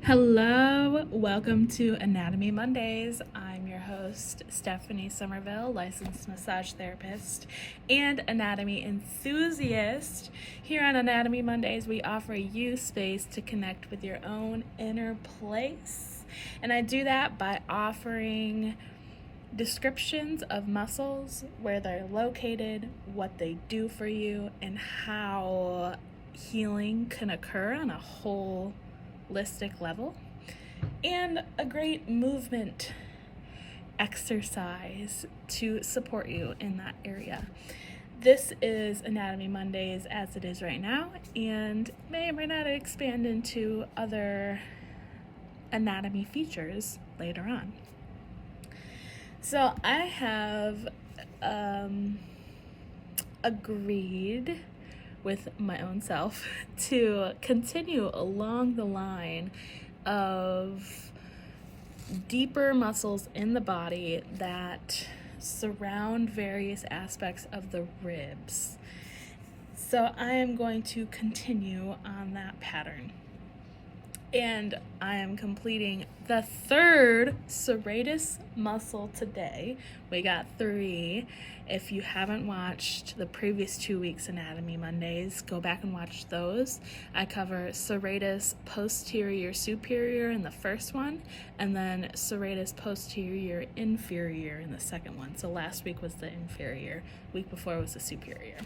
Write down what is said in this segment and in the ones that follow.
Hello, welcome to Anatomy Mondays. I'm your host, Stephanie Somerville, licensed massage therapist and anatomy enthusiast. Here on Anatomy Mondays, we offer you space to connect with your own inner place. And I do that by offering descriptions of muscles, where they're located, what they do for you, and how healing can occur on a holistic level, and a great movement exercise to support you in that area. This is Anatomy Mondays as it is right now, and may or may not expand into other anatomy features later on. So I have agreed with my own self to continue along the line of deeper muscles in the body that surround various aspects of the ribs. So I am going to continue on that pattern. And I am completing the third serratus muscle today. We got 3. If you haven't watched the previous 2 weeks Anatomy Mondays, go back and watch those. I cover serratus posterior superior in the first one, and then serratus posterior inferior in the second one. So last week was the inferior, week before was the superior.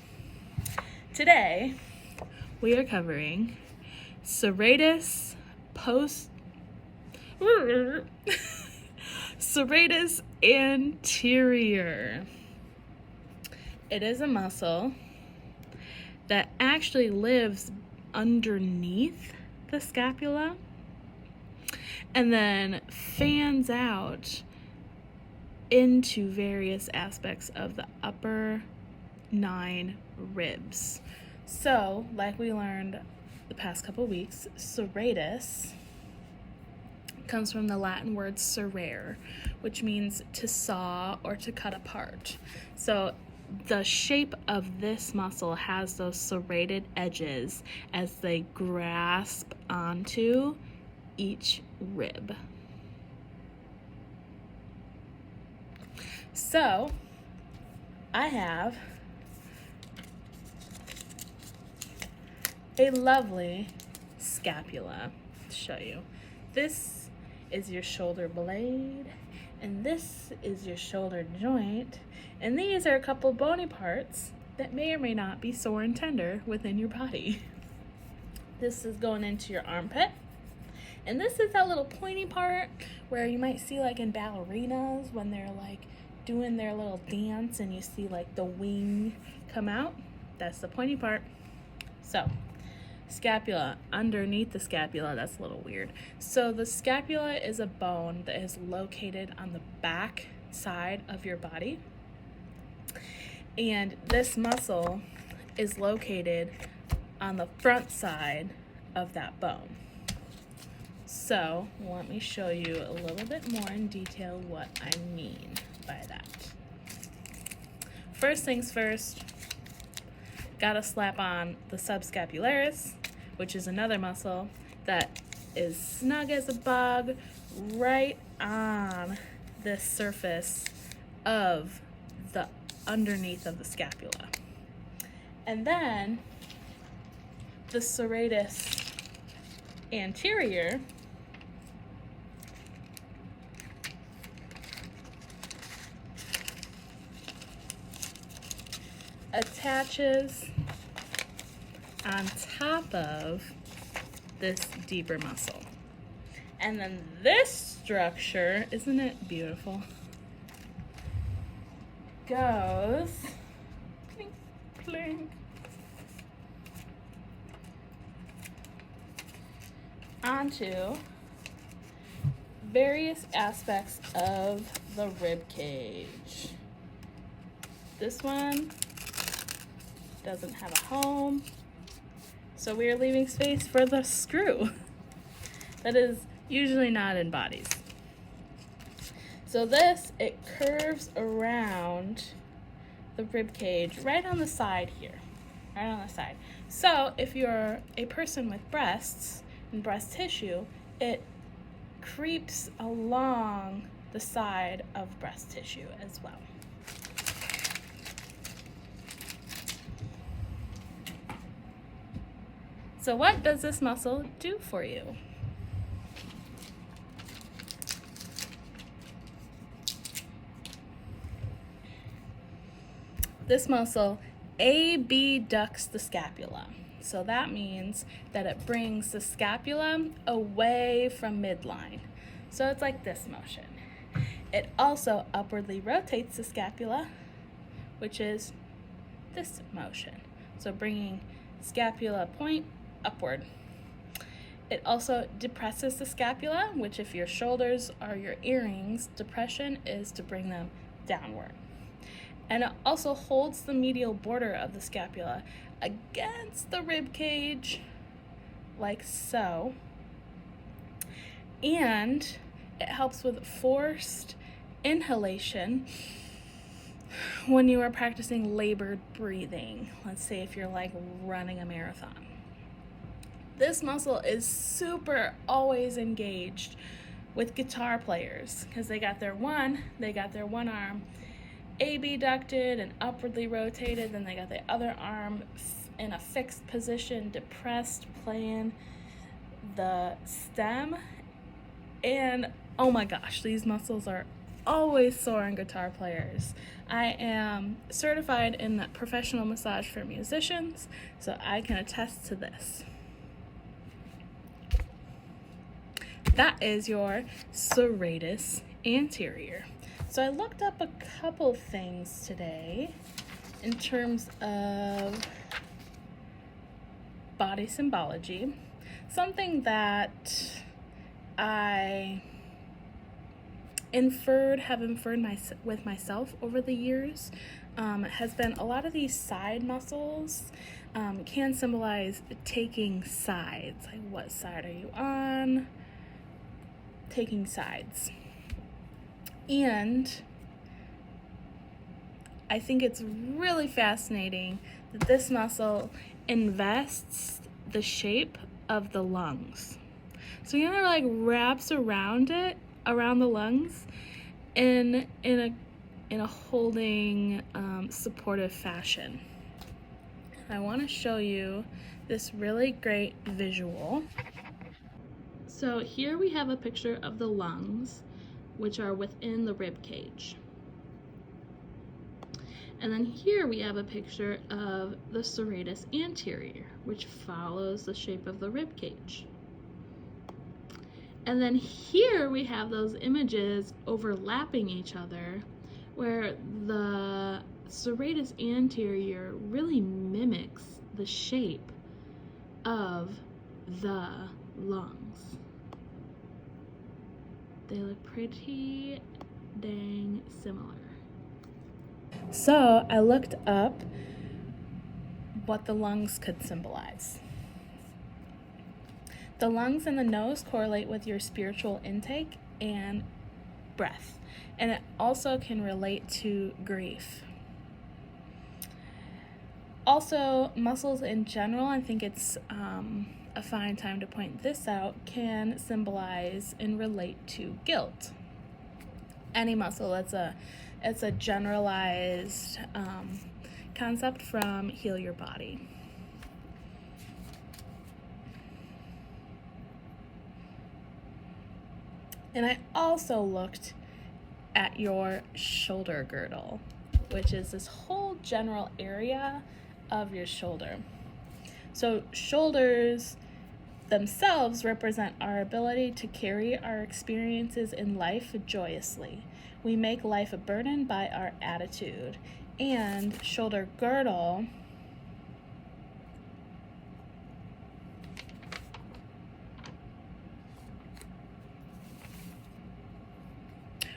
Today, we are covering serratus Serratus Anterior. It is a muscle that actually lives underneath the scapula and then fans out into various aspects of the upper 9 ribs. So, like we learned the past couple weeks, serratus comes from the Latin word serrare, which means to saw or to cut apart. So the shape of this muscle has those serrated edges as they grasp onto each rib. So I have a lovely scapula to show you. This is your shoulder blade, and this is your shoulder joint, and these are a couple bony parts that may or may not be sore and tender within your body. This is going into your armpit, and this is that little pointy part where you might see like in ballerinas when they're like doing their little dance and you see like the wing come out. That's the pointy part. So scapula, underneath the scapula, that's a little weird. So the scapula is a bone that is located on the back side of your body. And this muscle is located on the front side of that bone. So let me show you a little bit more in detail what I mean by that. First things first, gotta slap on the subscapularis, which is another muscle that is snug as a bug right on the surface of the underneath of the scapula. And then the serratus anterior attaches on top of this deeper muscle. And then this structure, isn't it beautiful, goes plink, plink, onto various aspects of the rib cage. This one doesn't have a home, so we are leaving space for the screw that is usually not in bodies. So this, it curves around the rib cage right on the side here, right on the side. So if you're a person with breasts and breast tissue, it creeps along the side of breast tissue as well. So what does this muscle do for you? This muscle abducts the scapula. So that means that it brings the scapula away from midline. So it's like this motion. It also upwardly rotates the scapula, which is this motion. So bringing scapula point upward. It also depresses the scapula, which if your shoulders are your earrings, depression is to bring them downward. And it also holds the medial border of the scapula against the rib cage, like so. And it helps with forced inhalation when you are practicing labored breathing. Let's say if you're like running a marathon. This muscle is super always engaged with guitar players because they got their one arm abducted and upwardly rotated, then they got the other arm in a fixed position, depressed, playing the stem. And oh my gosh, these muscles are always sore in guitar players. I am certified in professional massage for musicians, so I can attest to this. That is your serratus anterior. So I looked up a couple things today in terms of body symbology. Something that I have inferred with myself over the years has been a lot of these side muscles can symbolize taking sides. Like, what side are you on? Taking sides. And I think it's really fascinating that this muscle invests the shape of the lungs. So it kind of like wraps around the lungs in a holding supportive fashion. I want to show you this really great visual. So here we have a picture of the lungs, which are within the rib cage. And then here we have a picture of the serratus anterior, which follows the shape of the rib cage. And then here we have those images overlapping each other, where the serratus anterior really mimics the shape of the lungs. They look pretty dang similar. So I looked up what the lungs could symbolize. The lungs and the nose correlate with your spiritual intake and breath, and it also can relate to grief. Also, muscles in general, I think it's a fine time to point this out, can symbolize and relate to guilt. Any muscle, it's a generalized concept from Heal Your Body. And I also looked at your shoulder girdle, which is this whole general area of your shoulder. So shoulders themselves represent our ability to carry our experiences in life joyously. We make life a burden by our attitude. And shoulder girdle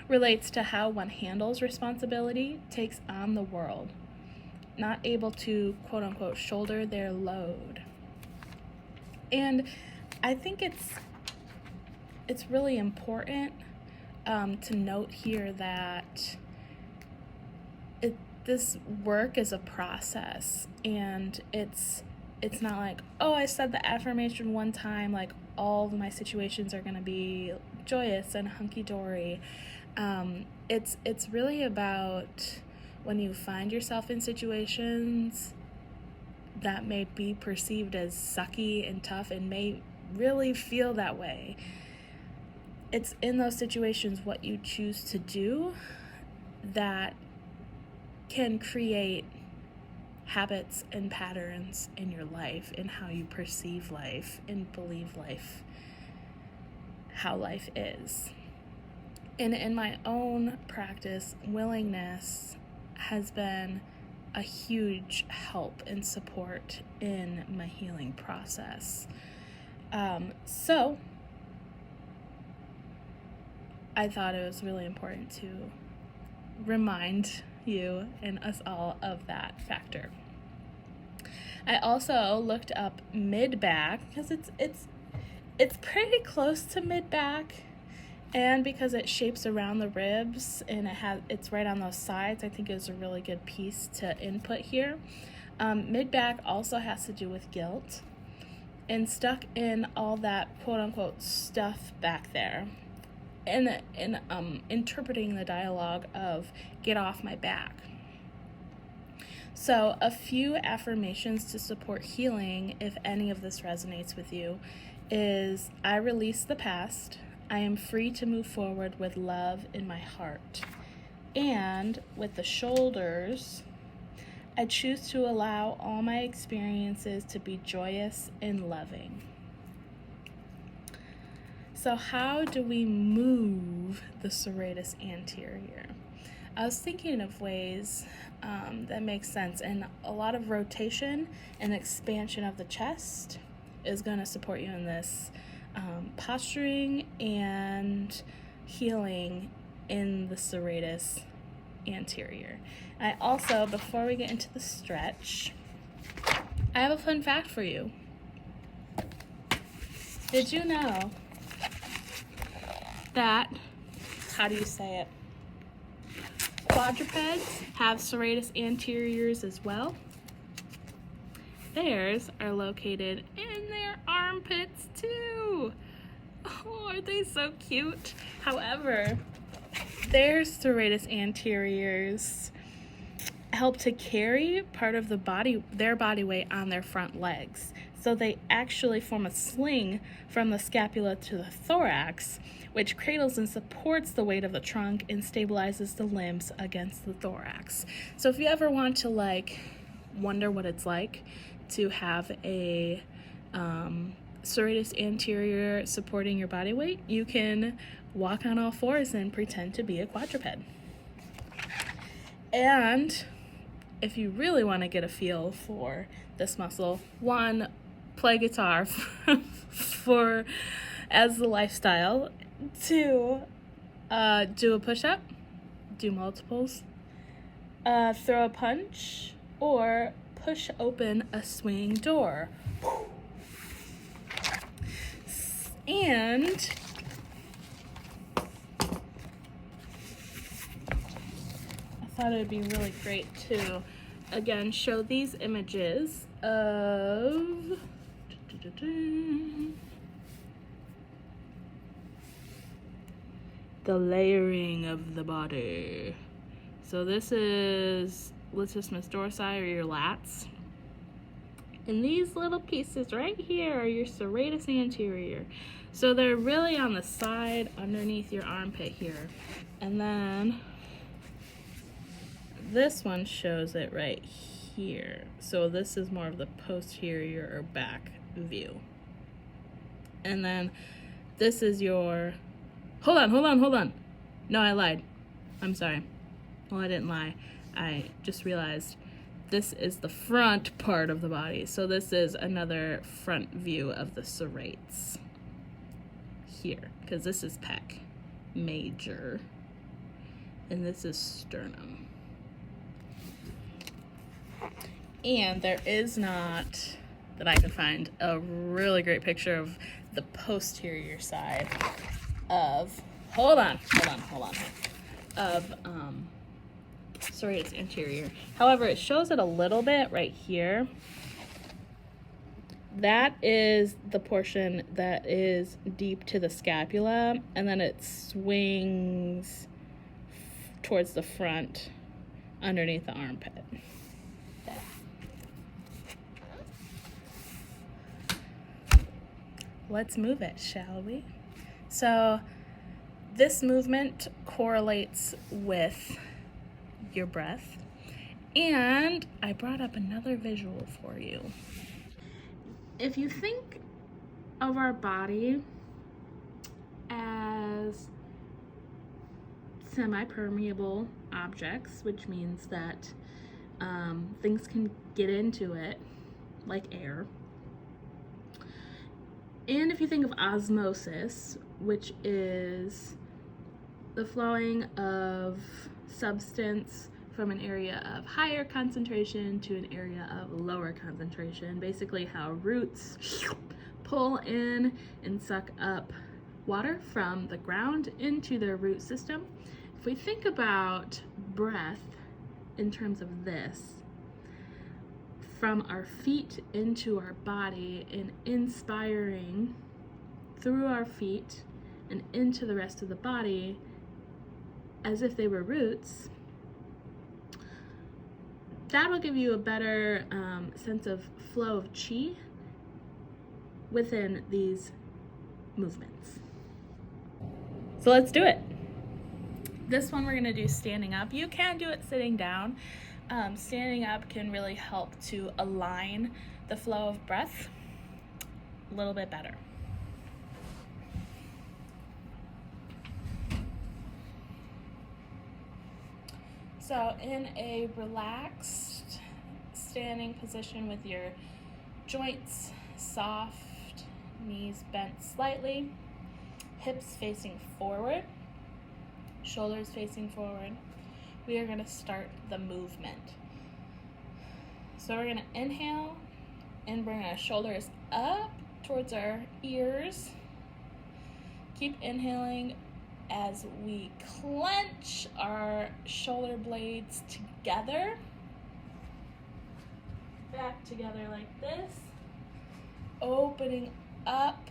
relates to how one handles responsibility, takes on the world, not able to, quote unquote, shoulder their load. And I think it's really important to note here that this work is a process, and it's not like, oh, I said the affirmation one time, like all of my situations are going to be joyous and hunky-dory. It's really about when you find yourself in situations that may be perceived as sucky and tough and may really feel that way. It's in those situations what you choose to do that can create habits and patterns in your life, in how you perceive life and believe life, how life is. And in my own practice, willingness has been a huge help and support in my healing process. So I thought it was really important to remind you and us all of that factor. I also looked up mid-back because it's pretty close to mid-back, and because it shapes around the ribs and it's right on those sides, I think it was a really good piece to input here. Mid-back also has to do with guilt and stuck in all that quote-unquote stuff back there. And interpreting the dialogue of get off my back. So a few affirmations to support healing, if any of this resonates with you, is I release the past. I am free to move forward with love in my heart. And with the shoulders, I choose to allow all my experiences to be joyous and loving. So how do we move the serratus anterior? I was thinking of ways that make sense, and a lot of rotation and expansion of the chest is going to support you in this posturing and healing in the serratus anterior. I also, before we get into the stretch, I have a fun fact for you. Did you know that, how do you say it? Quadrupeds have serratus anteriors as well. Theirs are located in their armpits too. Oh, aren't they so cute? However, their serratus anteriors help to carry part of their body weight on their front legs. So they actually form a sling from the scapula to the thorax, which cradles and supports the weight of the trunk and stabilizes the limbs against the thorax. So if you ever want to wonder what it's like to have a serratus anterior supporting your body weight, you can walk on all fours and pretend to be a quadruped. And if you really want to get a feel for this muscle, one, play guitar for as the lifestyle. Two, do a push-up, do multiples, throw a punch, or push open a swing door. And I thought it would be really great to, again, show these images of the layering of the body. So this is latissimus dorsi, or your lats. And these little pieces right here are your serratus anterior. So they're really on the side underneath your armpit here. And then this one shows it right here. So this is more of the posterior or back view. And then this is your, hold on. No, I lied. I'm sorry. Well, I didn't lie. I just realized this is the front part of the body. So this is another front view of the serrates here, because this is pec major and this is sternum. And there is not, that I could find, a really great picture of the posterior side of, of serratus anterior. However, it shows it a little bit right here. that is the portion that is deep to the scapula, and then it swings towards the front underneath the armpit. Let's move it, shall we? So this movement correlates with your breath, and I brought up another visual for you. If you think of our body as semi-permeable objects, which means that things can get into it like air. And if you think of osmosis, which is the flowing of substance from an area of higher concentration to an area of lower concentration, basically how roots pull in and suck up water from the ground into their root system. If we think about breath in terms of this, from our feet into our body and inspiring through our feet and into the rest of the body as if they were roots, that'll give you a better sense of flow of chi within these movements. So let's do it. This one we're going to do standing up. You can do it sitting down. Standing up can really help to align the flow of breath a little bit better. So in a relaxed standing position with your joints soft, knees bent slightly, hips facing forward, shoulders facing forward, we are going to start the movement. So we're going to inhale and bring our shoulders up towards our ears. Keep inhaling as we clench our shoulder blades together, back together like this, opening up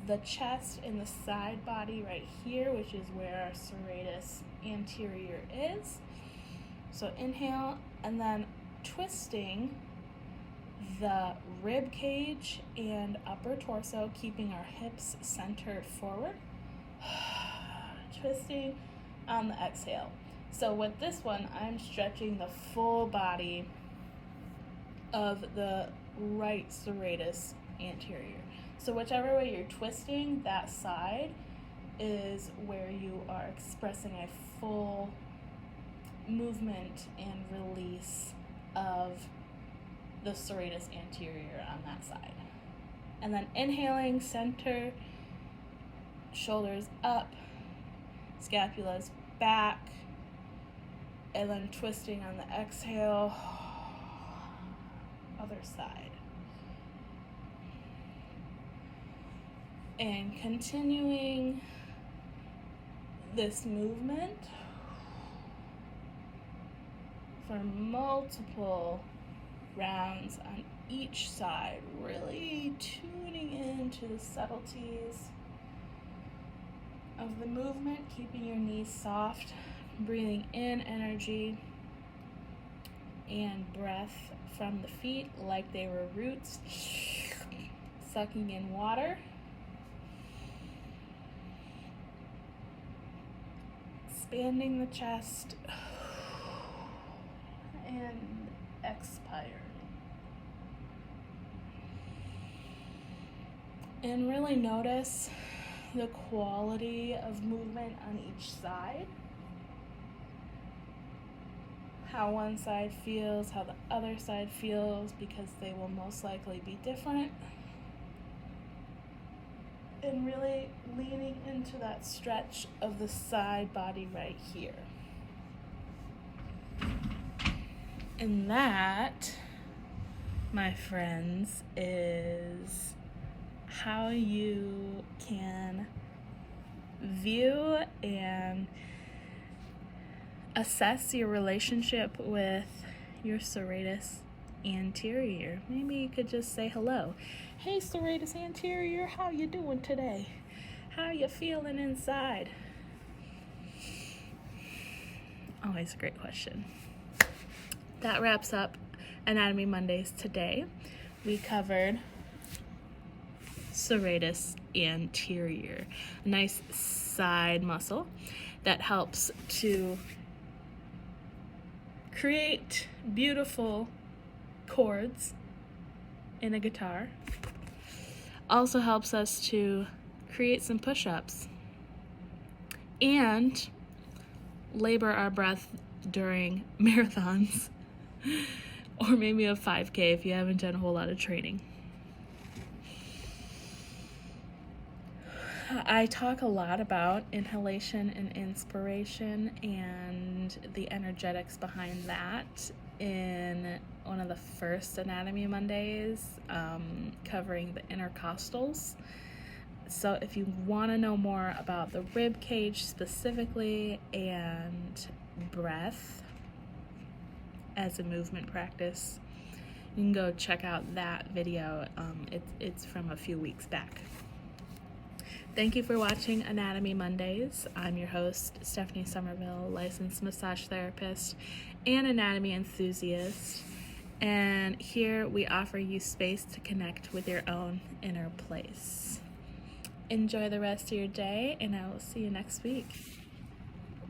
the chest and the side body right here, which is where our serratus anterior is. So inhale, and then twisting the rib cage and upper torso, keeping our hips centered forward. Twisting on the exhale. So with this one, I'm stretching the full body of the right serratus anterior. So whichever way you're twisting, that side is where you are expressing a full movement and release of the serratus anterior on that side. And then inhaling, center, shoulders up, scapulas back, and then twisting on the exhale, other side. And continuing this movement for multiple rounds on each side, really tuning into the subtleties of the movement, keeping your knees soft, breathing in energy and breath from the feet like they were roots, sucking in water. Expanding the chest and expiring. And really notice the quality of movement on each side. How one side feels, how the other side feels, because they will most likely be different. And really leaning into that stretch of the side body right here. And that, my friends, is how you can view and assess your relationship with your serratus Anterior. Maybe you could just say hello. Hey, Serratus Anterior, how you doing today? How you feeling inside? Always a great question. That wraps up Anatomy Mondays today. We covered serratus anterior, a nice side muscle that helps to create beautiful chords in a guitar. Also helps us to create some push-ups and labor our breath during marathons or maybe a 5K if you haven't done a whole lot of training. I talk a lot about inhalation and inspiration and the energetics behind that in one of the first Anatomy Mondays, covering the intercostals. So if you want to know more about the rib cage specifically and breath as a movement practice, you can go check out that video. It's from a few weeks back. Thank you for watching Anatomy Mondays. I'm your host, Stephanie Somerville, licensed massage therapist and anatomy enthusiast. And here we offer you space to connect with your own inner place. Enjoy the rest of your day, and I will see you next week.